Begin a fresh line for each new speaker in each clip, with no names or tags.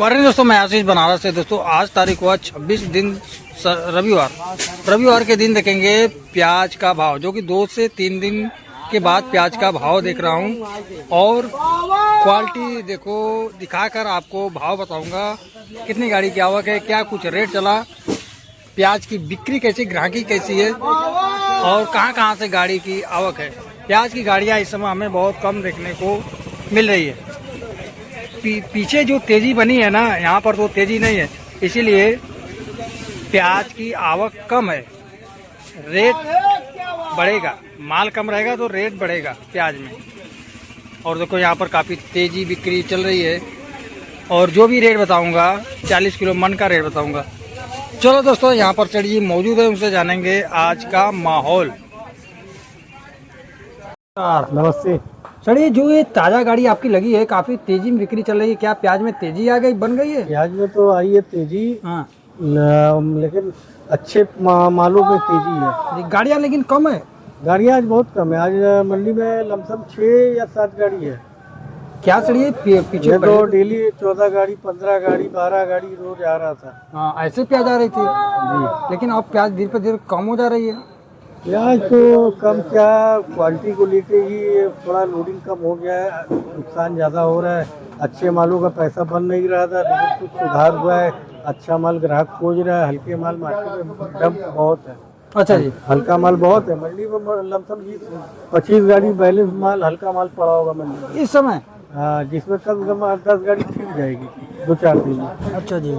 Morning दोस्तों, मैं आशीष बनारस से। दोस्तों आज तारीख हुआ 26 दिन रविवार के दिन देखेंगे प्याज का भाव, जो कि 2 से 3 दिन के बाद प्याज का भाव देख रहा हूं। और क्वालिटी देखो, दिखाकर आपको भाव बताऊंगा कितनी गाड़ी की आवक है, क्या कुछ रेट चला, प्याज की बिक्री कैसी, ग्राहकी कैसी है और कहां से गाड़ी की आवक है। प्याज की गाड़ियां इस समय हमें बहुत कम देखने को मिल रही है। पीछे जो तेजी बनी है ना, यहाँ पर तो तेजी नहीं है, इसीलिए प्याज की आवक कम है। रेट बढ़ेगा, माल कम रहेगा तो रेट बढ़ेगा प्याज में। और देखो यहाँ पर काफ़ी तेजी बिक्री चल रही है। और जो भी रेट बताऊंगा 40 किलो मन का रेट बताऊंगा। चलो दोस्तों, यहाँ पर चढ़िए मौजूद है, उनसे जानेंगे आज का माहौल।
नमस्ते।
चलिए, जो ये ताज़ा गाड़ी आपकी लगी है, काफ़ी तेजी में बिक्री चल रही है, क्या प्याज में तेजी आ गई, बन गई है?
प्याज में तो आई है तेजी।
हाँ,
लेकिन अच्छे मालों में तेजी है।
गाड़ियाँ लेकिन कम है।
गाड़ियाँ आज बहुत कम है। आज मंडी में लमसम 6 या 7 गाड़ी है।
क्या चलिए पीछे
तो डेली 14 गाड़ी, 15 गाड़ी, 12 गाड़ी रोज आ रहा था।
हाँ, ऐसे प्याज आ रही थी
जी,
लेकिन अब प्याज धीरे धीरे कम हो जा रही है।
प्याज तो कम क्या, क्वालिटी को लेके ही थोड़ा लोडिंग कम हो गया है, नुकसान ज़्यादा हो रहा है। अच्छे मालों का पैसा बन नहीं रहा था, लेकिन कुछ सुधार हुआ है। अच्छा माल ग्राहक खोज रहा है। हल्के माल मार्केट में डंप बहुत है।
अच्छा जी,
हल्का माल बहुत है मंडी में। लमसम 20-25 गाड़ी बैलेंस माल, हल्का माल पड़ा होगा मंडी में
इस समय।
हाँ, जिसमें कम से कम 10 गाड़ी ठीक जाएगी 2-4 दिन में।
अच्छा जी,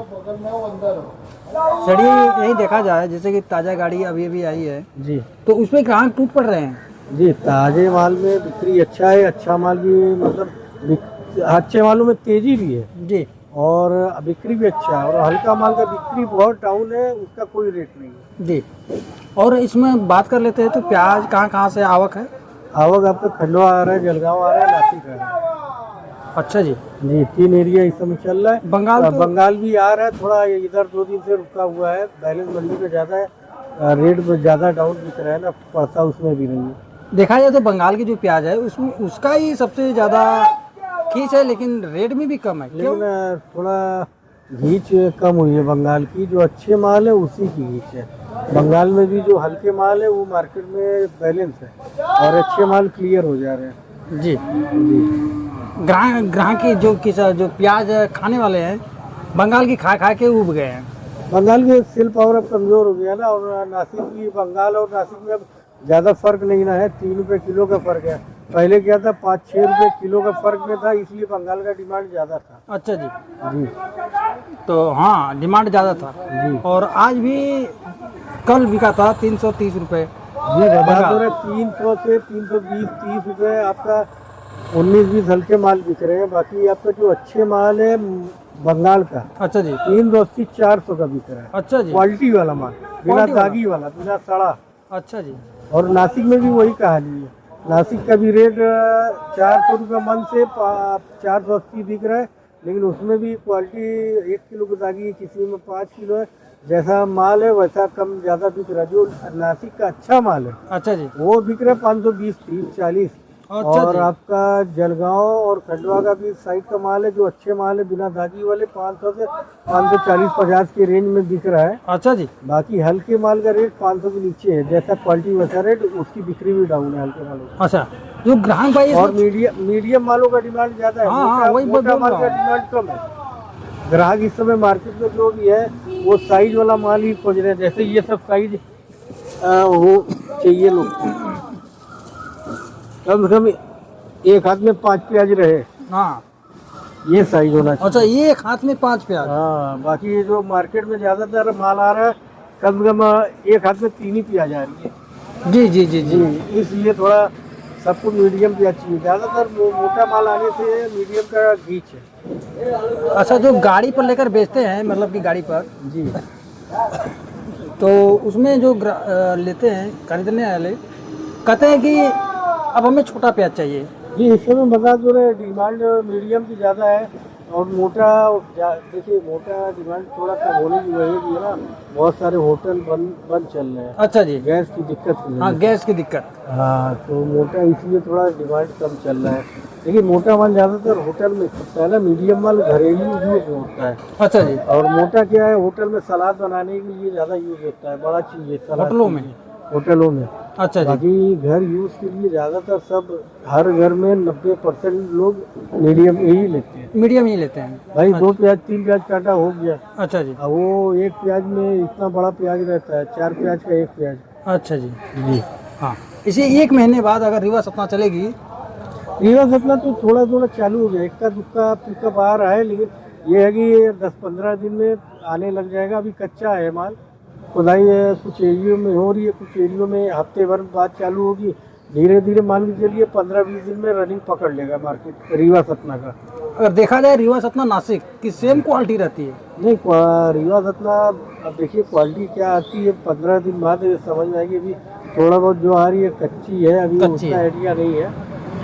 चलिए यही देखा जाए, जैसे कि ताज़ा गाड़ी अभी अभी आई है
जी
तो उसमें ग्राहक टूट पड़ रहे हैं।
जी, ताजे माल में बिक्री अच्छा है। अच्छा माल भी मतलब अच्छे मालों में तेजी भी है
जी
और बिक्री भी अच्छा है। और हल्का माल का बिक्री बहुत डाउन है, उसका कोई रेट नहीं है
जी। और इसमें बात कर लेते हैं तो प्याज कहाँ से आवक है?
आवक आपका खंडवा आ रहा है, जलगांव आ रहा है, नासिक आ रहा है।
अच्छा जी,
जी, 3 एरिया इस समय चल रहा है।
बंगाल तो
बंगाल भी आ रहा है, थोड़ा इधर 2 दिन से रुका हुआ है। बैलेंस मंडी में ज़्यादा है, रेट में ज़्यादा डाउन दिख रहा है ना, पड़ता उसमें भी नहीं है।
देखा जाए तो बंगाल की जो प्याज है उसमें उसका ही सबसे ज़्यादा खींच है, लेकिन रेट में भी कम है। क्यों?
लेकिन थोड़ा घींच कम हुई है बंगाल की। जो अच्छे माल है उसी की घींच है। बंगाल में भी जो हल्के माल है वो मार्केट में बैलेंस है और अच्छे माल क्लियर हो जा रहे हैं।
जी,
जी,
ग्राहक की जो प्याज खाने वाले हैं, बंगाल की खा के उब गए हैं।
बंगाल की सेल पावर अब कमज़ोर हो गया ना। और नासिक की, बंगाल और नासिक में अब ज़्यादा फर्क नहीं ना है, 3 रुपये किलो का फर्क है। पहले क्या था, 5-6 रुपये किलो का फर्क में था, इसलिए बंगाल का डिमांड ज़्यादा था।
अच्छा जी,
जी
तो हाँ, डिमांड ज़्यादा था।
जी
और आज भी कल बिका था 330 रुपये।
जी, बता दो रहे 300 से 320-30 रुपये आपका 19-20 हल्के माल बिक रहे हैं। बाकी आपका जो अच्छे माल है बंगाल का,
अच्छा जी,
380-400 का बिक रहा है।
अच्छा जी,
क्वालिटी वाला माल, बिना दागी वाला, बिना सड़ा।
अच्छा जी।
और नासिक में भी वही कहानी है। नासिक का भी रेट 400 रुपये मन से 480 बिक रहा है, लेकिन उसमें भी क्वालिटी 1 किलो की दागी है, किसी में 5 किलो है। जैसा माल है वैसा कम ज़्यादा बिक रहा है। जो नासिक का अच्छा माल है
अच्छा जी,
वो बिक रहा है 520, 30, 40।
अच्छा
और
जी,
आपका जलगांव और खंडवा का भी साइड का माल है, जो अच्छे माल है बिना दागी वाले, 500 से 540-50 के रेंज में बिक रहा है।
अच्छा जी।
बाकी हल्के माल का रेट 500 के नीचे है। जैसा क्वालिटी वैसा रेट, उसकी बिक्री भी डाउन है हल्के मालों की।
अच्छा, जो ग्राहक भाई
और मीडियम मालों का डिमांड ज़्यादा है।
हाँ, वही
मोटा माल का डिमांड कम है। ग्राहक इस समय मार्केट में जो भी है वो साइज वाला माल ही खोज रहे हैं। जैसे ये सब साइज वो चाहिए लोग, कम से कम एक हाथ में 5 प्याज रहे,
हाँ।
ये साइज होना चाहिए।
अच्छा, ये एक हाथ में 5 प्याज।
हाँ, बाकी ये जो मार्केट में ज़्यादातर माल आ रहा है, कम से कम एक हाथ में 3 ही प्याज आ रही है।
जी जी जी जी।
इसलिए थोड़ा सबको मीडियम प्याज चाहिए। ज़्यादातर मोटा माल आने से मीडियम का घींच है।
अच्छा, जो गाड़ी पर लेकर बेचते हैं, मतलब कि गाड़ी पर
जी,
तो उसमें जो लेते हैं खरीदने वाले, कहते हैं कि अब हमें छोटा प्याज चाहिए।
जी, इस समय बता दो रहे डिमांड मीडियम की ज़्यादा है और मोटा देखिए मोटा डिमांड थोड़ा कम होने की वजह भी है ना, बहुत सारे होटल बंद चल रहे हैं
अच्छा जी।
गैस की दिक्कत की वजह
हाँ,
से।
गैस की दिक्कत।
हाँ तो मोटा इसलिए थोड़ा डिमांड कम चल रहा है, लेकिन मोटा माल ज़्यादातर होटल में खपता है ना, मीडियम माल घरेलू यूज में होता है।
अच्छा जी।
और मोटा क्या है, होटल में सलाद बनाने के लिए ज़्यादा यूज होता है, बड़ा चीज़ है सलाद
होटलों
के
में?
लिए, होटलों में।
अच्छा जी।
बाकी घर यूज के लिए ज़्यादातर सब हर घर में 90% लोग मीडियम ही लेते हैं।
मीडियम ही लेते हैं।
भाई 2 प्याज 3 प्याज काटा हो गया,
अच्छा जी।
अब वो एक प्याज में इतना बड़ा प्याज रहता है, 4 प्याज का एक प्याज।
अच्छा जी।
जी
हाँ, इसे 1 महीने बाद अगर रीवा सतना चलेगी?
रीवा सतना तो थोड़ा थोड़ा चालू हो गया, इक्का दुक्का पिकअप आ रहा है, लेकिन ये है कि ये 10-15 दिन में आने लग जाएगा। अभी कच्चा है माल, खुदाई है, कुछ एरियो में हो रही है, कुछ एरियो में हफ्ते भर बाद चालू होगी। धीरे धीरे मान के चलिए 15-20 दिन में रनिंग पकड़ लेगा मार्केट रीवा सतना का।
अगर देखा जाए रीवा सतना नासिक की सेम क्वालिटी रहती है?
नहीं रीवा सतना अब देखिए क्वालिटी क्या आती है, 15 दिन बाद ये समझ में आएगी। अभी थोड़ा बहुत जो आ रही है कच्ची है, अभी
कच्ची
उतना
है।
आइडिया नहीं है।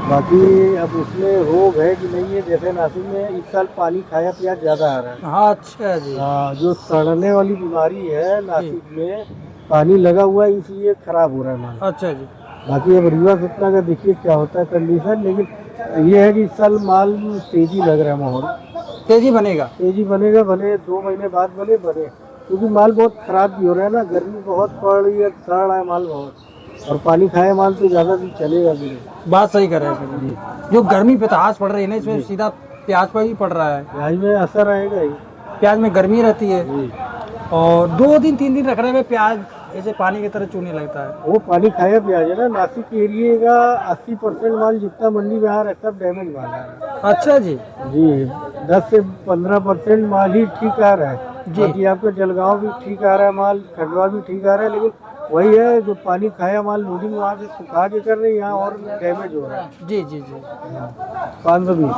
बाकी अब उसमें रोग है कि नहीं है, जैसे नासिक में इस साल पानी खाया प्याज ज़्यादा आ रहा है।
हाँ, अच्छा जी।
हाँ, जो सड़ने वाली बीमारी है नासिक में, पानी लगा हुआ है इसलिए खराब हो रहा है माल।
अच्छा जी।
बाकी अब रीवा सतना का देखिए क्या होता है कंडीशन, लेकिन ये है कि इस साल माल तेजी लग रहा है, माहौल
तेजी बनेगा?
तेजी बनेगा, भले 2 महीने बाद बने, क्योंकि माल बहुत खराब भी हो रहा है ना, गर्मी बहुत पड़ रही है, सड़ रहा है माल बहुत, और पानी खाया माल तो ज़्यादा दिन चलेगा भी नहीं।
बात सही कर रहे हैं जी। जो गर्मी पितास पड़ रही है ना, इसमें सीधा प्याज पर ही पड़ रहा है।
प्याज में असर आएगा ही।
प्याज में गर्मी रहती है,
जी
और 2 दिन 3 दिन रखने में प्याज ऐसे पानी की तरह चूने लगता है।
वो पानी खाया प्याज है ना, नासिक एरिया का 80% माल जितना मंडी में आ रहा है सब डैमेज माल आ रहा है।
अच्छा जी।
जी 10 से 15% माल ही ठीक आ रहा है
जी।
बाकी आपका जलगांव भी ठीक आ रहा है माल, खंडवा भी ठीक आ रहा है, लेकिन वही है जो पानी खाया माल लोडिंग वहाँ से सुखा के कर रहे हैं, यहाँ और डैमेज हो रहा है।
जी जी जी।
520।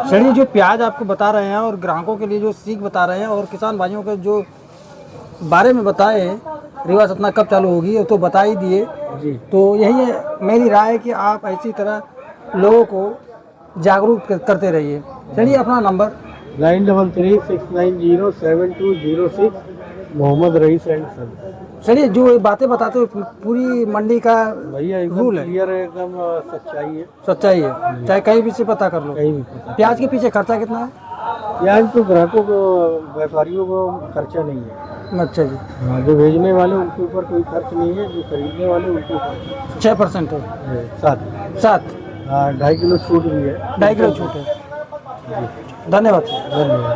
चलिए, जो प्याज आपको बता रहे हैं और ग्राहकों के लिए जो सीख बता रहे हैं और किसान भाइयों के जो बारे में बताए, रीवा सतना कब चालू होगी वो तो बता ही दिए।
जी
तो यही है मेरी राय है कि आप ऐसी तरह लोगों को जागरूक करते रहिए। चलिए, अपना नंबर
9336907206 मोहम्मद रईस एंड सन।
चलिए, जो बातें बताते हो पूरी मंडी का
भैया एकदम
रूल है,
क्लियर है, एकदम सच्चाई है,
सच्चाई है, चाहे कहीं भी से पता कर लो।
कहीं भी पता।
प्याज के पीछे खर्चा कितना है?
प्याज तो ग्राहकों को, व्यापारियों को खर्चा नहीं है।
अच्छा जी।
हाँ, जो भेजने वाले उनके ऊपर कोई खर्च नहीं है, जो खरीदने वाले उनके ऊपर
6% है। 7।
हाँ 2.5 किलो छूट भी है।
2.5 किलो छूट है। धन्यवाद।
धन्यवाद।